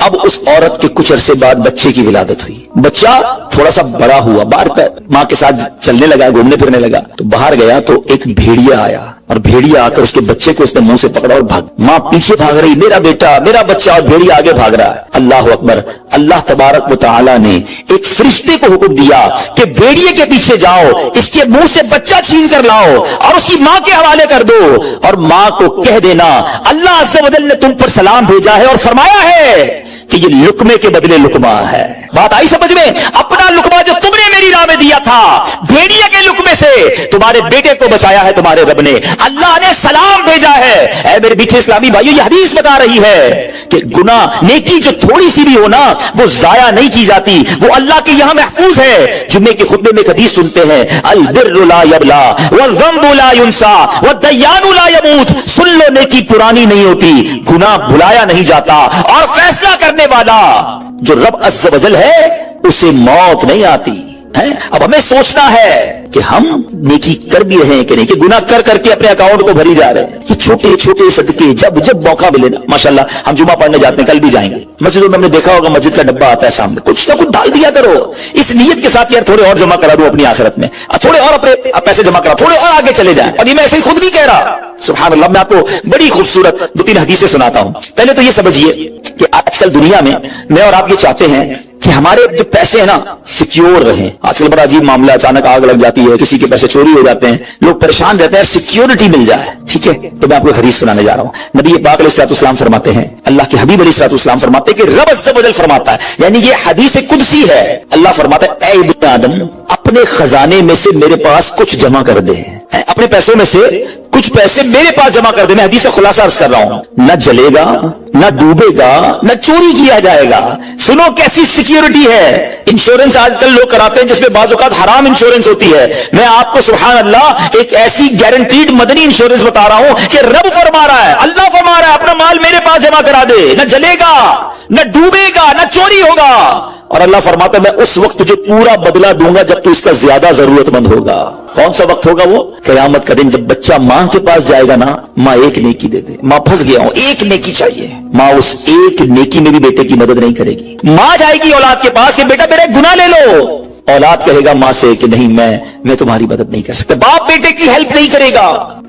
اب اس عورت کے کچھ عرصے بعد بچے کی ولادت ہوئی. بچہ تھوڑا سا بڑا ہوا, باہر ماں کے ساتھ چلنے لگا, گھومنے پھرنے لگا, تو باہر گیا تو ایک بھیڑیا آیا, اور بھیڑیا آ کر اس کے بچے کو اس نے منہ سے پکڑا اور بھاگ. ماں پیچھے بھاگ رہی, میرا بیٹا میرا بچہ, اور بھیڑیا آگے بھاگ رہا ہے. اللہ اکبر. اللہ تبارک و تعالی نے ایک فرشتے کو حکم دیا کہ بھیڑیے کے پیچھے جاؤ, اس کے منہ سے بچہ چھین کر لاؤ اور اس کی ماں کے حوالے کر دو, اور ماں کو کہہ دینا اللہ عز و جل نے تم پر سلام بھیجا ہے اور فرمایا ہے کہ یہ لقمے کے بدلے لقمہ ہے. بات آئی سمجھ میں؟ اپنا لقمہ جو تم نے میری راہ میں دیا تھا, بھیڑیا کے لقمے سے تمہارے بیٹے کو بچایا ہے تمہارے رب نے. اللہ نے سلام بھیجا ہے. اے میرے میٹھے اسلامی بھائیو, یہ حدیث بتا رہی ہے کہ گناہ نیکی جو تھوڑی سی بھی ہو نا, وہ ضائع نہیں کی جاتی, وہ اللہ کے یہاں محفوظ ہے. جمعے کے خطبے میں ایک حدیث سنتے ہیں, البر لا یبلا والذنب لا ینسا والدیان لا یموت. سن لو, نیکی پرانی نہیں ہوتی, گناہ بھلایا نہیں جاتا, اور فیصلہ کرنے والا جو رب عز و جل ہے اسے موت نہیں آتی ہے. اب ہمیں سوچنا ہے کہ ہم نیکی کر بھی رہے ہیں کہ نہیں, کہ گناہ کر کر کے اپنے اکاؤنٹ کو بھری جا رہے ہیں. یہ چھوٹے چھوٹے صدقے جب جب موقع ملے نا, ماشاءاللہ ہم جمعہ پڑھنے جاتے ہیں, کل بھی جائیں گے مسجدوں میں, ہم نے دیکھا ہوگا مسجد کا ڈبہ آتا ہے سامنے, کچھ نہ کچھ ڈال دیا کرو اس نیت کے ساتھ, یار تھوڑے اور جمع کرا دو اپنی آخرت میں, تھوڑے اور اپنے پیسے جمع کرا, تھوڑے اور آگے چلے جائیں. اور یہ میں ایسے ہی خود نہیں کہہ رہا, سبحان اللہ. میں آپ کو بڑی خوبصورت 2-3 حدیثیں سناتا ہوں. پہلے تو یہ سمجھیے کہ آج کل دنیا میں اور آپ یہ چاہتے ہیں کہ ہمارے جو پیسے ہیں نا سیکیور رہیں. آج کل بڑا عجیب معاملہ, اچانک آگ لگ جاتی ہے, کسی کے پیسے چوری ہو جاتے ہیں, لوگ پریشان رہتے ہیں, سیکیورٹی مل جائے. ٹھیک ہے, تو میں آپ کو حدیث سنانے جا رہا ہوں. نبی پاک علیہ الصلوۃ والسلام فرماتے ہیں, اللہ کے حبیب علیہ الصلوۃ والسلام فرماتے ہیں کہ رب عز و جل فرماتا ہے, یعنی یہ حدیث قدسی ہے. اللہ فرماتا ہے, اے ابن آدم, اپنے خزانے میں سے میرے پاس کچھ جمع کر دے, اپنے پیسوں میں سے کچھ پیسے میرے پاس جمع کر دے. میں حدیث کا خلاصہ عرض کر رہا ہوں. نہ جلے گا, نہ ڈوبے گا, نہ چوری کیا جائے گا. سنو کیسی سیکیورٹی ہے. انشورنس آج کل لوگ کراتے ہیں جس میں بعض اوقات حرام انشورنس ہوتی ہے. میں آپ کو سبحان اللہ ایک ایسی گارنٹیڈ مدنی انشورنس بتا رہا ہوں کہ رب فرما رہا ہے, اللہ فرما رہا ہے, اپنا مال میرے پاس جمع کرا دے, نہ جلے گا, نہ ڈوبے گا, نہ چوری ہوگا. اور اللہ فرماتا ہے, میں اس وقت تجھے پورا بدلہ دوں گا جب تو اس کا زیادہ ضرورت مند ہوگا. کون سا وقت ہوگا وہ؟ قیامت کا دن, جب بچہ ماں کے پاس جائے گا نا, ماں ایک نیکی دے دے, ماں پھنس گیا ہوں, ایک نیکی چاہیے. ماں اس ایک نیکی میں بھی بیٹے کی مدد نہیں کرے گی. ماں جائے گی اولاد کے پاس کہ بیٹا میرے گناہ لے لو, اولاد کہے گا ماں سے کہ نہیں میں تمہاری مدد نہیں کر سکتا. باپ بیٹے کی ہیلپ نہیں کرے گا.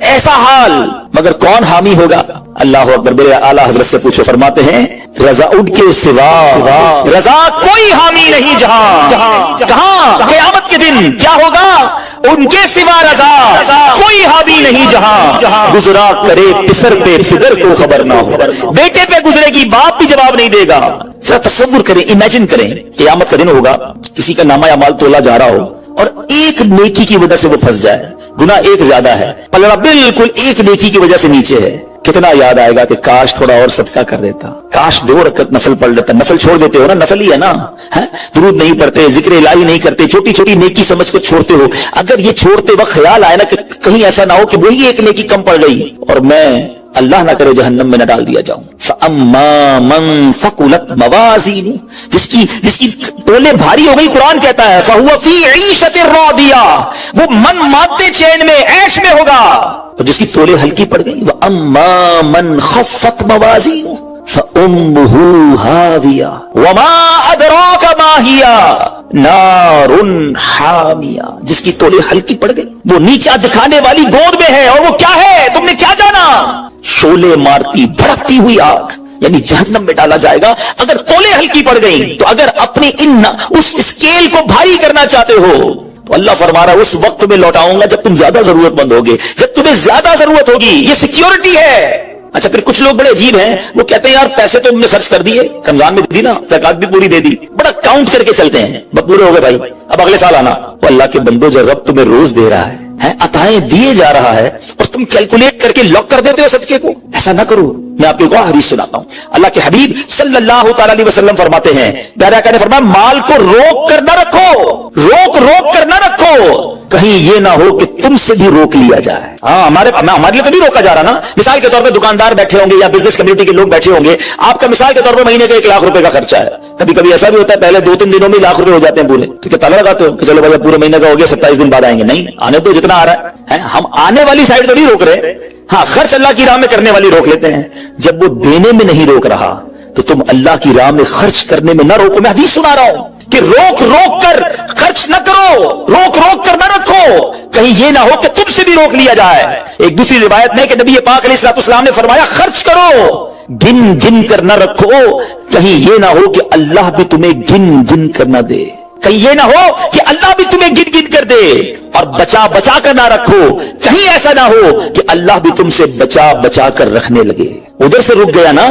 ایسا حال, مگر کون حامی ہوگا؟ اللہ اکبر. میرے اعلیٰ حضرت سے پوچھو, فرماتے ہیں رضا ان کے سوا رضا کوئی حامی نہیں جہاں. کہاں قیامت کے دن کیا ہوگا؟ ان کے سوا رضا کوئی حامی نہیں جہاں. گزرا کرے پسر پہ پدر کو خبر نہ ہو, بیٹے پہ گزرے گی باپ بھی جواب نہیں دے گا. ذرا تصور کریں, امیجن کریں, قیامت کا دن ہوگا, کسی کا نامہ اعمال تولا جا رہا ہو اور ایک نیکی کی وجہ سے وہ پھنس جائے. گناہ ایک زیادہ ہے, پلڑا بالکل ایک نیکی کی وجہ سے نیچے ہے. کتنا یاد آئے گا کہ کاش تھوڑا اور صدقہ کر دیتا, کاش 2 رکعت نفل پڑھ لیتا. نفل چھوڑ دیتے ہو نا, نفل ہی ہے نا, درود نہیں پڑھتے, ذکر الہی نہیں کرتے, چھوٹی چھوٹی نیکی سمجھ کر چھوڑتے ہو. اگر یہ چھوڑتے وقت خیال آئے نا کہ کہیں ایسا نہ ہو کہ وہی ایک نیکی کم پڑ گئی اور میں اللہ نہ کرے جہنم میں نہ ڈال دیا جاؤں. فَأَمَّا مَنْ ثَقُلَتْ مَوَازِينُهُ, جس کی تولے بھاری ہو گئی, قرآن کہتا ہے فَهُوَ فِي عِيشَةٍ رَاضِيَةٍ, وہ من مادے چین میں, عیش میں ہوگا. اور جس کی تولے ہلکی پڑ گئی, وَأَمَّا مَنْ خَفَّتْ مَوَازِينُهُ فَأُمُّهُ هَاوِيَةٌ وَمَا أَدْرَاكَ مَا هِيَ نَارٌ حَامِيَةٌ, جس کی تولے ہلکی پڑ گئی, وہ نیچا دکھانے والی گود میں ہے. اور وہ کیا ہے, تم نے کیا جانا؟ شولے مارتی بھڑکتی ہوئی آگ, یعنی جہنم میں ڈالا جائے گا اگر تولے ہلکی پڑ گئی. تو اگر اپنی اس اسکیل کو بھاری کرنا چاہتے ہو تو اللہ فرما رہا ہے اس وقت میں لوٹاؤں گا جب تم زیادہ ضرورت مند ہوگے, جب تمہیں زیادہ ضرورت ہوگی. یہ سیکیورٹی ہے. اچھا پھر کچھ لوگ بڑے عجیب ہیں, وہ کہتے ہیں یار پیسے تو ہم نے خرچ کر دیے, رمضان میں دی نا, زکات بھی پوری دے دی, بڑا کاؤنٹ کر کے چلتے ہیں, بس پورے ہو گئے بھائی, اب اگلے سال آنا. وہ اللہ کے بندو, جب رب تمہیں روز دے رہا ہے, عطائیں دیے جا رہا ہے, اور تم کیلکولیٹ کر کے لاک کر دیتے ہو صدقے کو. ایسا نہ کرو. میں آپ کو ایک اور حدیث سناتا ہوں. اللہ کے حبیب صلی اللہ تعالی علیہ وسلم فرماتے ہیں, پیارے آقا نے فرمایا مال کو روک کر نہ رکھو, روک کر نہ رکھو, کہیں یہ نہ ہو کہ تم سے بھی روک لیا جائے. ہاں ہمارے لیے تو نہیں روکا جا رہا نا. مثال کے طور پہ دکاندار بیٹھے ہوں گے یا بزنس کمیونٹی کے لوگ بیٹھے ہوں گے, آپ کا مثال کے طور پر مہینے کا 1 لاکھ روپے کا خرچہ ہے. کبھی کبھی ایسا بھی ہوتا ہے پہلے 2-3 دنوں میں لاکھ روپے ہو جاتے ہیں پورے, تو کیا تالا لگاتے ہو کہ چلو بھائی پورے مہینے کا ہو گیا, 27 دن بعد آئیں گے؟ نہیں, آنے تو جتنا آ رہا ہے. ہم آنے والی سائڈ تو نہیں روک رہے, ہاں خرچ اللہ کی راہ میں کرنے والی روک لیتے ہیں. جب وہ دینے میں نہیں روک رہا تو تم اللہ کی راہ میں خرچ کرنے میں نہ روکو. میں حدیث سنا رہا ہوں کہ روک روک کر خرچ نہ کرو, روک روک کر نہ رکھو, کہیں یہ نہ ہو کہ تم سے بھی روک لیا جائے. ایک دوسری روایت میں کہ نبی پاک علیہ الصلوۃ والسلام نے فرمایا خرچ کرو, گن گن کر نہ رکھو, کہیں یہ نہ ہو کہ اللہ بھی تمہیں گن گن کر نہ دے, کہیں یہ نہ ہو کہ اللہ بھی تمہیں گن گن کر دے. اور بچا بچا کر نہ رکھو, کہیں ایسا نہ ہو کہ اللہ بھی تم سے بچا بچا کر رکھنے لگے. ادھر سے رک گیا نا,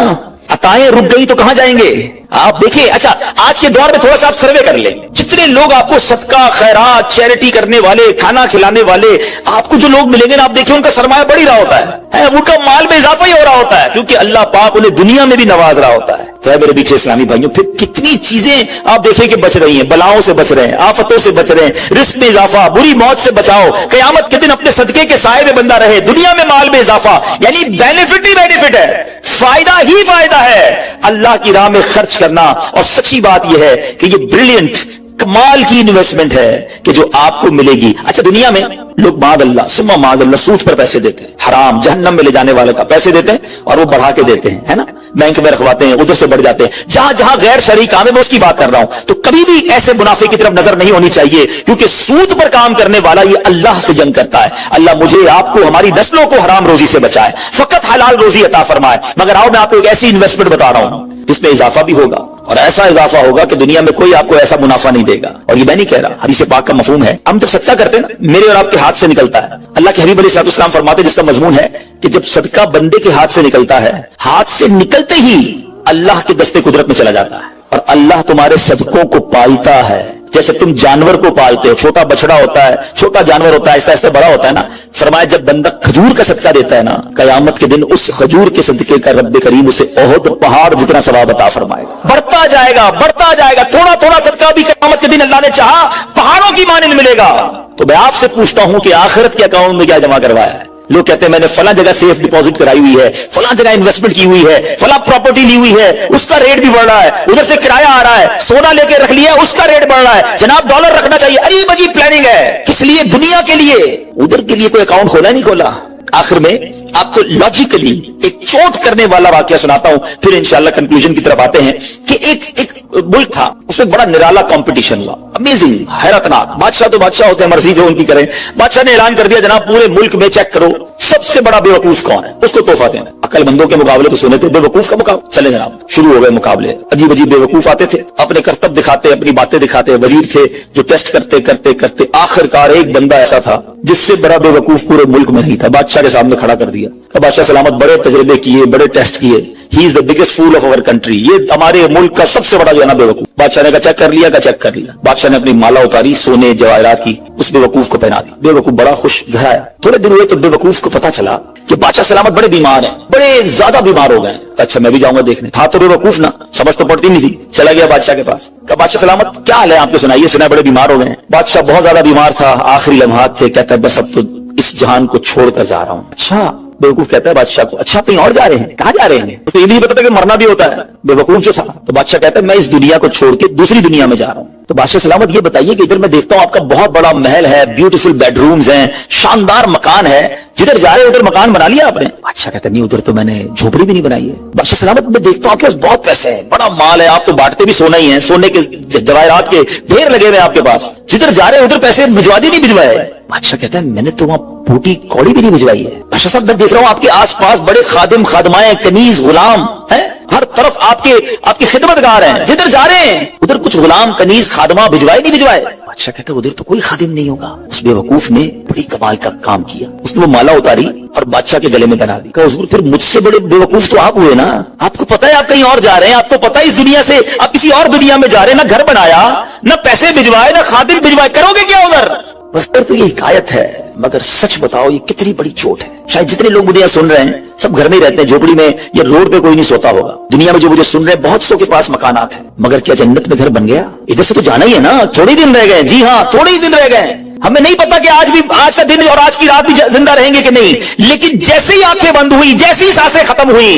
عطائیں رک گئی تو کہاں جائیں گے آپ دیکھیں. اچھا آج کے دور میں تھوڑا سا آپ سروے کر لیں, جتنے لوگ آپ کو صدقہ خیرات چیریٹی کرنے والے, کھانا کھلانے والے آپ کو جو لوگ ملیں گے نا, آپ دیکھیں ان کا سرمایہ بڑھ ہی رہا ہوتا ہے, ان کا مال میں اضافہ ہی ہو رہا ہوتا ہے, کیونکہ اللہ پاک انہیں دنیا میں بھی نواز رہا ہوتا ہے. تو میرے پیچھے اسلامی بھائیوں, پھر کتنی چیزیں آپ دیکھیں کہ بچ رہی ہیں, بلاؤں سے بچ رہے ہیں, آفتوں سے بچ رہے ہیں, رزق میں اضافہ, بری موت سے بچاؤ, قیامت کے دن اپنے صدقے کے سائے میں بندہ رہے, دنیا میں مال میں اضافہ, یعنی بینیفٹ ہی بینیفٹ ہے, فائدہ ہی فائدہ ہے اللہ کی راہ میں خرچ کرنا. اور سچی بات یہ ہے کہ یہ بریلینٹ کمال کی انویسٹمنٹ ہے کہ جو آپ کو ملے گی. اچھا دنیا میں لوگ معاذ اللہ ثم معاذ اللہ سود پر پیسے دیتے ہیں, حرام جہنم میں لے جانے والے کا پیسے دیتے ہیں اور وہ بڑھا کے دیتے ہیں, ہے نا, بینک میں رکھواتے ہیں, ادھر سے بڑھ جاتے ہیں. جہاں جہاں غیر شرعی کام ہے میں اس کی بات کر رہا ہوں, تو کبھی بھی ایسے منافع کی طرف نظر نہیں ہونی چاہیے, کیونکہ سود پر کام کرنے والا یہ اللہ سے جنگ کرتا ہے. اللہ مجھے آپ کو ہماری نسلوں کو حرام روزی سے بچائے, فقط حلال روزی عطا فرمائے. مگر آؤ میں آپ کو ایک ایسی انویسٹمنٹ بتا رہا ہوں جس میں اضافہ بھی ہوگا, اور ایسا اضافہ ہوگا کہ دنیا میں کوئی آپ کو ایسا منافع نہیں دے گا. اور یہ میں نہیں کہہ رہا, حدیث پاک کا مفہوم ہے. ہم جب صدقہ کرتے ہیں نا, میرے اور آپ کے ہاتھ سے نکلتا ہے, اللہ کے حبیب علیہ الصلوۃ والسلام فرماتے ہیں جس کا مضمون ہے کہ جب صدقہ بندے کے ہاتھ سے نکلتا ہے, ہاتھ سے نکلتے ہی اللہ کے دستے قدرت میں چلا جاتا ہے, اور اللہ تمہارے صدقوں کو پالتا ہے جیسے تم جانور کو پالتے ہو. چھوٹا بچڑا ہوتا ہے, چھوٹا جانور ہوتا ہے, آہستہ آہستہ بڑا ہوتا ہے نا. فرمایا جب بندہ کھجور کا صدقہ دیتا ہے نا, قیامت کے دن اس کھجور کے صدقے کا رب کریم اسے احد پہاڑ جتنا ثواب عطا فرمائے گا. بڑھتا جائے گا, بڑھتا جائے گا, تھوڑا تھوڑا صدقہ بھی قیامت کے دن اللہ نے چاہا پہاڑوں کی مانند ملے گا. تو میں آپ سے پوچھتا ہوں کہ آخرت کے اکاؤنٹ میں کیا جمع کروایا ہے؟ لوگ کہتے ہیں میں نے فلاں جگہ سیف ڈپوزٹ کرائی ہوئی ہے, فلاں جگہ انویسٹمنٹ کی ہوئی ہے, فلاں پراپرٹی لی ہوئی ہے, اس کا ریٹ بھی بڑھ رہا ہے, ادھر سے کرایہ آ رہا ہے, سونا لے کے رکھ لیا اس کا ریٹ بڑھ رہا ہے, جناب ڈالر رکھنا چاہیے. عجیب عجیب پلاننگ ہے, کس لیے؟ دنیا کے لیے. ادھر کے لیے کوئی اکاؤنٹ کھولا نہیں کھولا. آخر میں آپ کو لاجیکلی ایک چوٹ کرنے والا واقعہ سناتا ہوں, پھر انشاءاللہ کنکلوژن کی طرف آتے ہیں. کہ ایک ملک تھا, اس میں بڑا نرالا کمپٹیشن ہوا, امیزنگ, حیرتناک. بادشاہ تو بادشاہ ہوتے ہیں, مرضی جو ان کی کریں. بادشاہ نے اعلان کر دیا جناب پورے ملک میں چیک کرو سب سے بڑا بے وقوف کون ہے, اس کو تحفہ دینا. عقل مندوں کے مقابلے تو سنے تھے, بے وقوف کا مقابلہ. چلے جناب شروع ہو گئے مقابلے. عجیب عجیب بے وقوف آتے تھے, اپنے کرتب دکھاتے, اپنی باتیں دکھاتے. وزیر تھے جو ٹیسٹ کرتے کرتے کرتے آخر کار ایک بندہ ایسا تھا جس سے بڑا بے وقوف پورے ملک میں نہیں تھا, بادشاہ کے سامنے کھڑا کر دیا. بادشاہ سلامت بڑے تجربے کیے, بڑے ٹیسٹ کیے, he is the biggest fool of our country, یہ ہمارے ملک کا سب سے بڑا جو ہے نا بے وقوف. بادشاہ نے کہا چیک کر لیا, کا چیک کر لیا. بادشاہ نے اپنی مالا اتاری سونے جواہرات کی, اس بے وقوف کو پہنا دی. بے وقوف بڑا خوش گھر آیا. تھوڑے دن ہوئے تو بے وقوف کو پتا چلا کہ بادشاہ سلامت بڑے بیمار ہیں, بڑے زیادہ بیمار ہو گئے. اچھا میں بھی جاؤں گا دیکھنے. تھا تو بے وقوف نا, سمجھ تو پڑتی نہیں تھی. چلا گیا بادشاہ کے پاس, کہا بادشاہ سلامت کیا حال ہے آپ کو, سنائیے. سنا بڑے بیمار ہو گئے ہیں. بادشاہ بہت زیادہ بیمار تھا, آخری لمحات تھے, کہتا ہے بس اب تو اس جہان کو چھوڑ کر جا رہا ہوں. اچھا بے وقوف کہتا ہے بادشاہ کو, اچھا کہیں اور جا رہے ہیں, کہاں جا رہے ہیں؟ تو یہ بھی پتا کہ مرنا بھی ہوتا ہے. بے وقوف جو تھا, تو بادشاہ کہتا ہے میں اس دنیا کو چھوڑ کے دوسری دنیا میں جا رہا ہوں. تو بادشاہ سلامت یہ بتائیے کہ ادھر میں دیکھتا ہوں آپ کا بہت بڑا محل ہے, بیوٹیفل بیڈ رومز ہیں, شاندار مکان ہے, جدھر جا رہے ادھر مکان بنا لیا آپ نے؟ بادشاہ کہتا ہے نہیں, ادھر تو میں نے جھوپڑی بھی نہیں بنائی ہے. بادشاہ سلامت میں دیکھتا ہوں آپ کے پاس بہت پیسے ہیں, بڑا مال ہے, آپ تو بانٹتے بھی سونا ہی ہیں, سونے کے جواہرات کے ڈھیر لگے ہوئے آپ کے پاس, جدھر جا رہے ادھر پیسے بھجوا دی نہیں بھجوائے؟ بادشاہ کہتا ہے میں نے تو وہاں بوٹی کوڑی بھی نہیں بھجوائی ہے. بادشاہ صاحب میں دیکھ رہا ہوں آپ کے آس پاس بڑے خادم خادمائیں, کنیز غلام ہیں, ہر طرف آپ کی خدمت گار ہیں, جدھر جا رہے ہیں ادھر کچھ غلام کنیز خادمہ بھجوائے نہیں بھجوائے؟ بادشاہ کہتا ہے ادھر تو کوئی خادم نہیں ہوگا. اس بے وقوف نے بڑی کمال کا کام کیا, اس نے وہ مالا اتاری اور بادشاہ کے گلے میں پہنا دی. کہا حضور پھر مجھ سے بڑے بے وقوف تو آپ ہوئے نا, آپ کو پتا ہے آپ کہیں اور جا رہے ہیں, آپ کو پتا ہے اس دنیا سے آپ کسی اور دنیا میں جا رہے ہیں, نہ گھر بنایا, نہ پیسے بھجوائے, نہ خادم بھجوائے, کرو گے کیا ادھر؟ بس تو یہ حکایت ہے, مگر سچ بتاؤ یہ کتنی بڑی چوٹ ہے. شاید جتنے لوگ مجھے یہاں سن رہے ہیں سب گھر میں ہی رہتے ہیں, جھوپڑی میں یا روڈ پہ کوئی نہیں سوتا ہوگا. دنیا میں جو مجھے سن رہے ہیں بہت سو کے پاس مکانات ہیں, مگر کیا جنت میں گھر بن گیا؟ ادھر سے تو جانا ہی ہے نا, تھوڑے دن رہ گئے. جی ہاں تھوڑے ہی دن رہ گئے. ہمیں نہیں پتا کہ آج کا دن اور آج کی رات بھی زندہ رہیں گے کہ نہیں, لیکن جیسے ہی آنکھیں بند ہوئی, جیسی ہی سانسیں ختم ہوئی,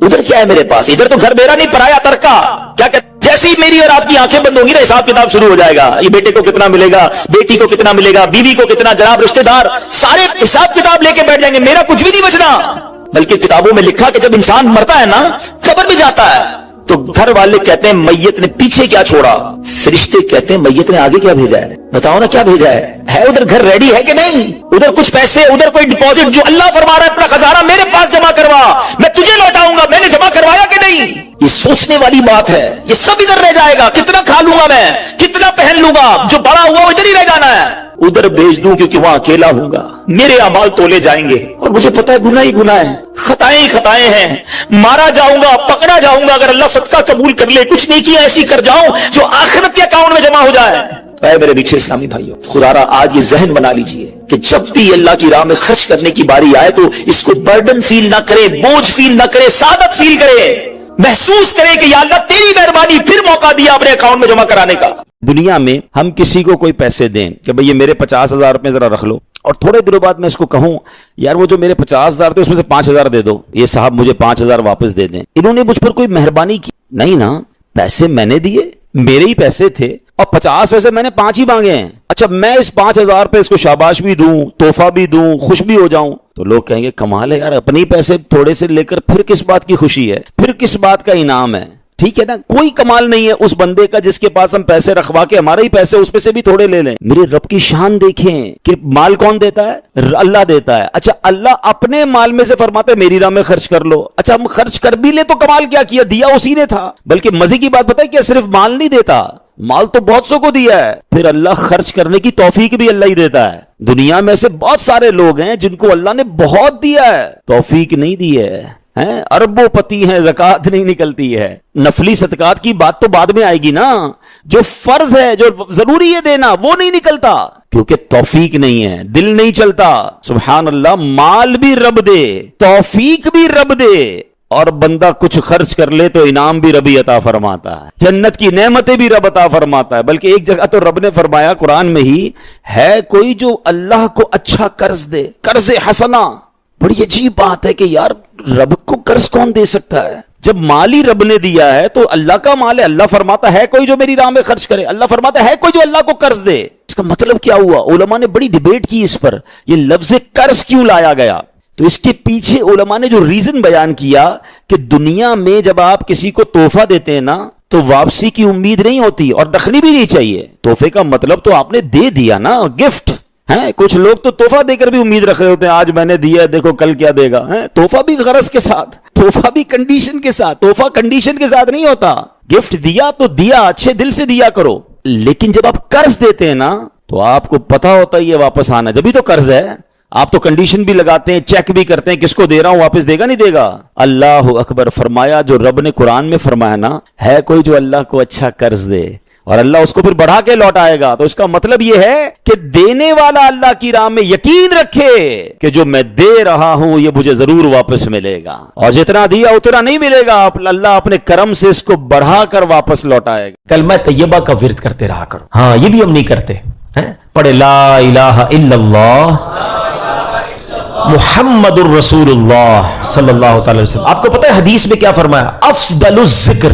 ادھر کیا ہے میرے پاس؟ ادھر تو گھر میرا نہیں, پرایا ترکا. کیا کہتے جیسی میری اور آپ کی آنکھیں بند ہوں گی نا, حساب کتاب شروع ہو جائے گا. یہ بیٹے کو کتنا ملے گا, بیٹی کو کتنا ملے گا, بیوی کو کتنا, جناب رشتہ دار سارے حساب کتاب لے کے بیٹھ جائیں گے, میرا کچھ بھی نہیں بچنا. بلکہ کتابوں میں لکھا کہ جب انسان مرتا ہے نا, قبر میں جاتا ہے, تو گھر والے کہتے ہیں میت نے پیچھے کیا چھوڑا, فرشتے کہتے ہیں میت نے آگے کیا بھیجا ہے, بتاؤ نا کیا بھیجا ہے ادھر گھر ریڈی ہے کہ نہیں, ادھر کچھ پیسے, ادھر کوئی ڈپازٹ, جو اللہ فرما رہا ہے اپنا خزانہ میرے پاس جمع کروا, میں تجھے لوٹاؤں گا, میں نے جمع کروایا کہ نہیں. یہ سوچنے والی بات ہے, یہ سب ادھر رہ جائے گا, کتنا کھا لوں گا میں, کتنا پہن لوں گا, جو بڑا ہوا وہ ادھر ہی رہ جانا ہے, ادھر بھیج دوں کیونکہ وہاں اکیلا ہوں گا, میرے اعمال تولے جائیں گے اور مجھے پتا ہے گناہ ہی گناہ ہے, خطائیں ہی خطائیں ہیں, مارا جاؤں گا, پکڑا جاؤں گا, اگر اللہ صدقہ قبول کر لے, کچھ نہیں کیا ایسی کر جاؤں جو آخرت کے اکاؤنٹ میں جمع ہو جائے. اے میرے میٹھے اسلامی بھائیوں, خدا را آج یہ ذہن بنا لیجئے کہ جب بھی اللہ کی راہ میں خرچ کرنے کی باری آئے تو اس کو برڈن فیل نہ کرے, بوجھ فیل نہ کرے, سعادت فیل کرے, محسوس کرے کہ یا اللہ تیری مہربانی, پھر موقع دیا اپنے اکاؤنٹ میں جمع کرانے کا. دنیا میں ہم کسی کو کوئی پیسے دیں کہ بھئی یہ میرے 50,000 روپے ذرا رکھ لو, اور تھوڑے دنوں بعد میں اس کو کہوں یار وہ جو میرے 50,000 تھے اس میں سے 5,000 دے دو, یہ صاحب مجھے 5,000 واپس دے دیں, انہوں نے مجھ پر کوئی مہربانی کی نہیں نا, پیسے میں نے دیے, میرے ہی پیسے تھے, اور 50 پیسے میں نے 5 ہی مانگے ہیں. اچھا میں اس 5,000 پہ اس کو شاباش بھی دوں, تحفہ بھی دوں, خوش بھی ہو جاؤں, تو لوگ کہیں گے کمال ہے یار, اپنی پیسے تھوڑے سے لے کر پھر کس بات کی خوشی ہے, پھر کس بات کا انعام ہے. ٹھیک ہے نا, کوئی کمال نہیں ہے اس بندے کا جس کے پاس ہم پیسے رکھوا کے ہمارے ہی پیسے اس پہ سے بھی تھوڑے لے لیں. میرے رب کی شان دیکھیں کہ مال کون دیتا ہے, اللہ دیتا ہے. اچھا اللہ اپنے مال میں سے فرماتا ہے میری راہ میں خرچ کر لو. اچھا ہم خرچ کر بھی لے تو کمال کیا کیا, دیا اسی نے تھا. بلکہ مزے کی بات پتہ ہے کہ صرف مال نہیں دیتا, مال تو بہت سو کو دیا ہے, پھر اللہ خرچ کرنے کی توفیق بھی اللہ ہی دیتا ہے. دنیا میں سے بہت سارے لوگ ہیں جن کو اللہ نے بہت دیا ہے, توفیق نہیں دی ہے, اربوں پتی ہیں, زکات نہیں نکلتی ہے. نفلی صدقات کی بات تو بعد میں آئے گی نا, جو فرض ہے, جو ضروری ہے دینا, وہ نہیں نکلتا کیونکہ توفیق نہیں ہے, دل نہیں چلتا. سبحان اللہ, مال بھی رب دے, توفیق بھی رب دے, اور بندہ کچھ خرچ کر لے تو انعام بھی ربی عطا فرماتا ہے, جنت کی نعمتیں بھی رب عطا فرماتا ہے. بلکہ ایک جگہ تو رب نے فرمایا قرآن میں ہی, ہے کوئی جو اللہ کو اچھا قرض دے, قرض حسنہ. بڑی عجیب بات ہے کہ یار رب کو قرض کون دے سکتا ہے, جب مال ہی رب نے دیا ہے تو اللہ کا مال ہے. اللہ فرماتا ہے کوئی جو میری راہ میں خرچ کرے, اللہ فرماتا ہے کوئی جو اللہ کو قرض دے. اس کا مطلب کیا ہوا؟ علماء نے بڑی ڈیبیٹ کی اس پر, یہ لفظ قرض کیوں لایا گیا. تو اس کے پیچھے علماء نے جو ریزن بیان کیا کہ دنیا میں جب آپ کسی کو تحفہ دیتے ہیں نا تو واپسی کی امید نہیں ہوتی اور رکھنی بھی نہیں چاہیے. تحفے کا مطلب تو آپ نے دے دیا نا, گفٹ ہے. کچھ لوگ تو تحفہ دے کر بھی امید رکھ رہے ہوتے ہیں, آج میں نے دیا دیکھو کل کیا دے گا. تحفہ بھی غرض کے ساتھ, تحفہ بھی کنڈیشن کے ساتھ. تحفہ کنڈیشن کے ساتھ نہیں ہوتا, گفٹ دیا تو دیا, اچھے دل سے دیا کرو. لیکن جب آپ قرض دیتے ہیں نا تو آپ کو پتا ہوتا ہے یہ واپس آنا, جبھی تو قرض ہے. آپ تو کنڈیشن بھی لگاتے ہیں, چیک بھی کرتے ہیں, کس کو دے رہا ہوں, واپس دے گا نہیں دے گا. اللہ اکبر. فرمایا جو رب نے قرآن میں فرمایا نا, ہے کوئی جو اللہ کو اچھا قرض دے اور اللہ اس کو پھر بڑھا کے لوٹائے گا. تو اس کا مطلب یہ ہے کہ دینے والا اللہ کی راہ میں یقین رکھے کہ جو میں دے رہا ہوں یہ مجھے ضرور واپس ملے گا, اور جتنا دیا اتنا نہیں ملے گا, اللہ اپنے کرم سے اس کو بڑھا کر واپس لوٹائے گا. کلمہ طیبہ کا ورد کرتے رہا کرو. ہاں یہ بھی ہم نہیں کرتے. پڑھے لا الہ الا اللہ محمد الرسول اللہ صلی اللہ تعالی وسلم. آپ کو پتہ ہے حدیث میں کیا فرمایا؟ افضل الذکر,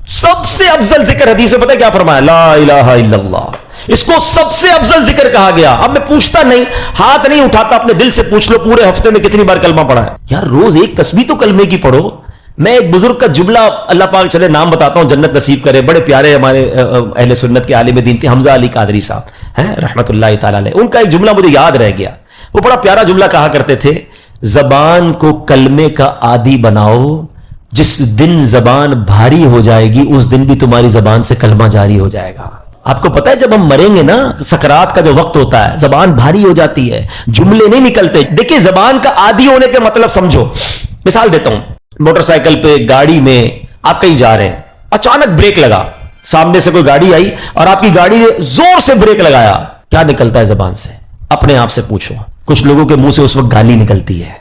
سب سے افضل ذکر حدیث میں پتہ ہے کیا فرمایا؟ لا الہ الا اللہ. اس کو سب سے افضل ذکر کہا گیا. اب میں پوچھتا نہیں, ہاتھ نہیں اٹھاتا, اپنے دل سے پوچھ لو پورے ہفتے میں کتنی بار کلمہ پڑھا ہے. یار روز ایک تسبیح تو کلمے کی پڑھو. میں ایک بزرگ کا جملہ, اللہ پاک چلے نام بتاتا ہوں, جنت نصیب کرے, بڑے پیارے ہمارے اہل سنت کے عالم دین تھے, حمزہ علی قادری صاحب ہیں رحمت اللہ تعالی علیہ. ان کا ایک جملہ مجھے یاد رہ گیا. وہ بڑا پیارا جملہ کہا کرتے تھے, زبان کو کلمے کا عادی بناؤ, جس دن زبان بھاری ہو جائے گی اس دن بھی تمہاری زبان سے کلمہ جاری ہو جائے گا. آپ کو پتا ہے جب ہم مریں گے نا, سکرات کا جو وقت ہوتا ہے, زبان بھاری ہو جاتی ہے, جملے نہیں نکلتے. دیکھیں زبان کا عادی ہونے کے مطلب سمجھو. مثال دیتا ہوں, موٹر سائیکل پہ, گاڑی میں آپ کہیں جا رہے ہیں, اچانک بریک لگا, سامنے سے کوئی گاڑی آئی اور آپ کی گاڑی نے زور سے بریک لگایا, کیا نکلتا ہے زبان سے؟ اپنے آپ سے پوچھو. کچھ لوگوں کے منہ سے اس وقت گالی نکلتی ہے,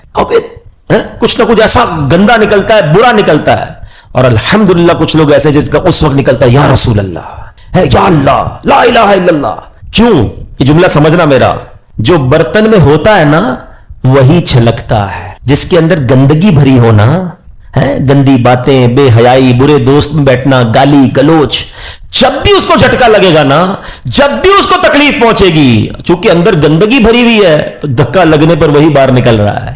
کچھ نہ کچھ ایسا گندا نکلتا ہے, برا نکلتا ہے, اور الحمدللہ کچھ لوگ ایسے جس کا اس وقت نکلتا ہے یا رسول اللہ, ہے یا اللہ, لا الہ الا اللہ. کیوں؟ یہ جملہ سمجھنا میرا, جو برتن میں ہوتا ہے نا وہی چھلکتا ہے. جس کے اندر گندگی بھری ہونا ہے, گندی باتیں, بے حیائی, برے دوست میں بیٹھنا, گالی گلوچ, جب بھی اس کو جھٹکا لگے گا نا, جب بھی اس کو تکلیف پہنچے گی, چونکہ اندر گندگی بھری ہوئی ہے تو دھکا لگنے پر وہی باہر نکل رہا ہے.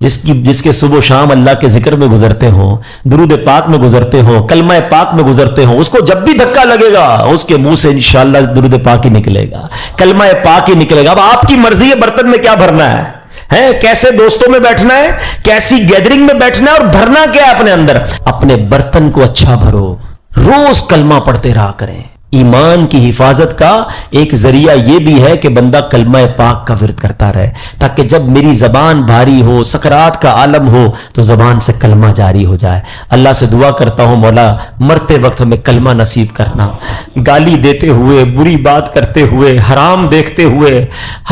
جس کے صبح و شام اللہ کے ذکر میں گزرتے ہوں، درود پاک میں گزرتے ہوں، کلمہ پاک میں گزرتے ہوں، اس کو جب بھی دھکا لگے گا اس کے منہ سے انشاءاللہ درود پاک ہی نکلے گا، کلمہ پاک ہی نکلے گا۔ اب آپ کی مرضی ہے برتن میں کیا بھرنا ہے، کیسے دوستوں میں بیٹھنا ہے، کیسی گیدرنگ میں بیٹھنا ہے، اور بھرنا کیا ہے اپنے اندر۔ اپنے برتن کو اچھا بھرو، روز کلمہ پڑھتے رہا کریں۔ ایمان کی حفاظت کا ایک ذریعہ یہ بھی ہے کہ بندہ کلمہ پاک کا ورد کرتا رہے، تاکہ جب میری زبان بھاری ہو، سکرات کا عالم ہو، تو زبان سے کلمہ جاری ہو جائے۔ اللہ سے دعا کرتا ہوں مولا مرتے وقت ہمیں کلمہ نصیب کرنا، گالی دیتے ہوئے، بری بات کرتے ہوئے، حرام دیکھتے ہوئے،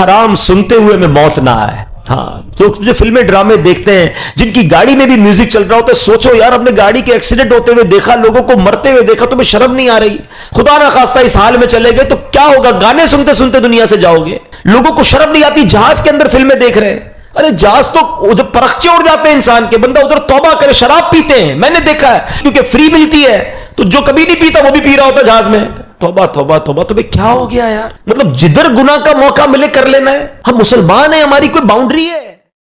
حرام سنتے ہوئے میں موت نہ آئے۔ ہاں، جو فلمیں ڈرامے دیکھتے ہیں جن کی گاڑی میں بھی میوزک چل رہا ہوتا ہے، سوچو یار اپنے گاڑی کے ایکسیڈنٹ ہوتے ہوئے دیکھا، لوگوں کو مرتے ہوئے دیکھا، تمہیں شرم نہیں آ رہی؟ خدا نہ خواستہ اس حال میں چلے گئے تو کیا ہوگا؟ گانے سنتے سنتے دنیا سے جاؤ گے۔ لوگوں کو شرم نہیں آتی جہاز کے اندر فلمیں دیکھ رہے ہیں، ارے جہاز تو ادھر پرخچے اڑ جاتے ہیں انسان کے، بندہ ادھر توبہ کرے، شراب پیتے ہیں، میں نے دیکھا ہے، کیونکہ فری ملتی ہے تو جو کبھی نہیں پیتا وہ بھی پی رہا ہوتا جہاز میں۔ توبہ توبہ توبہ، تمہیں کیا ہو گیا یار؟ مطلب جدھر گناہ کا موقع ملے کر لینا ہے۔ ہم مسلمان ہیں، ہماری کوئی باؤنڈری ہے؟